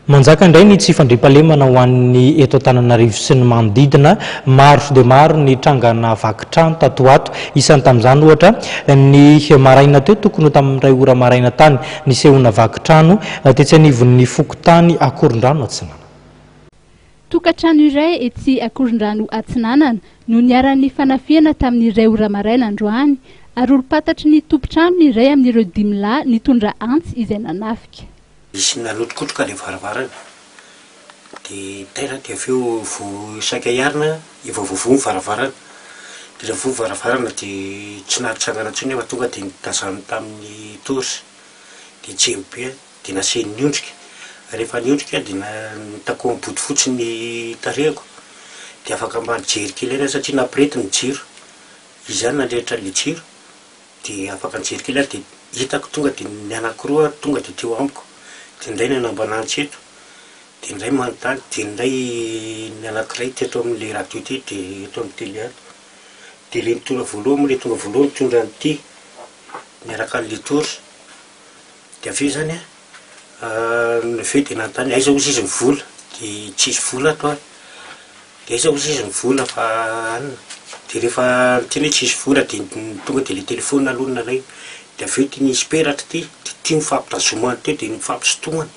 Manjaka indray ny tsy fandriampahalemana ho an'ny eto Antananarivo sy ny manodidina. Maro dia maro ny trangana vakitrano tato ato. Isany tamin'izany ohatra ny maraina teo tokony ho tamin'ny iray ora maraina tany nisehona vakitrano tetsy anivon'ny Fokontany Akorondrano Atsinanana. Tokantrano iray etsy Akorondrano Atsinanana no niaran'ny fanafiana tamin'ny iray ora maraina androany ary olo-patatry ny tompontrano iray amin'ireo 5 lahy nitondra antsy izay nanafika. Isy nalotokotroka le varavarana dia tena dia aveo saika iarina evovovo varavarana dia rehefa varavarana dia tsy nahatrangana intsony nefa tonga dia nitazana tamin'ny torsy dia tsemy be dia nasehany niondrika. Rehefa niondrika dia nitakoa body fotsy ny tarehako dia afaka mba nijery kely eny satria nampirety ny jiro izany nandrehitra le jiro dia afaka nijery kely dia hitako tonga dia ny anankiroa tonga dia teo amiko. Dia indray ny anambanantsy eto dia indray manontany dia indray ny anankiray teto amin'ilay radio ty dia eto amin'ny tele ato dia le mitondra voalohany le tonga voalohany mitondra an'ity miaraka an'le torsy dia aveo zany aveo dia nanontany aiza ozy izy ny vola dia tsisy vola ato dia aiza ozy izy ny vola fa anina dia rehefa teny hoe tsisy vola dia tonga dia le telefônina alonina ray dia aveo ty nisy peratra ty ty mifampitazomany teo dia mifampisotomany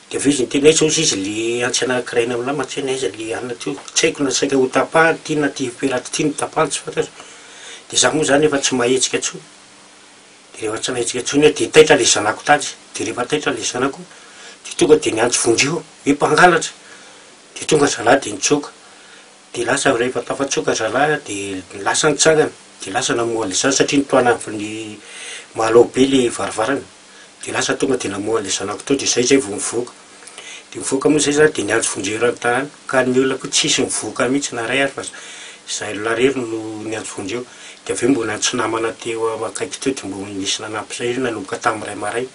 dia aveo izy nyteny aiza ozy izy le antsy anankiray amina mantsena aiza le anina teo tsy haiko na saika ho tapahany ty na ty peratra ty ny tapahany tsy fantatra dia za moa zany efa tsy mahetsika intsony dia rehefa tsy mahetsika intsony dia taitra le zanako tady dia rehefa taitra le zanako dia tonga dia niantso vonjeo hoe mpangalatra dia tonga zalahy dia nitsoka dia lasa rehefa tafatsoka zalahy dia lasa nitsangana dia lasa namoa le zany satria nitoana ny malao be le varavarana dia lasa tonga dia namoa le zanako teo dia zay vao mivoaka dia mivoaka moa zay zany dia niantso vonjeo ranotany ka ny olona koa tsisy mivoaka mihitsy na ray ary fa zay larery no niantso vonjeo dia aveo mbola tsy namana teo akaiky teo dia mbola nisy nanampy zay nanomboka tamin'ny ray maraina.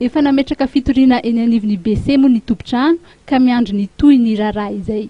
Efa nametraka fitoriana eny anivon'ny BC moa ny tompontrano ka miandry ny toy ny raharaha izay.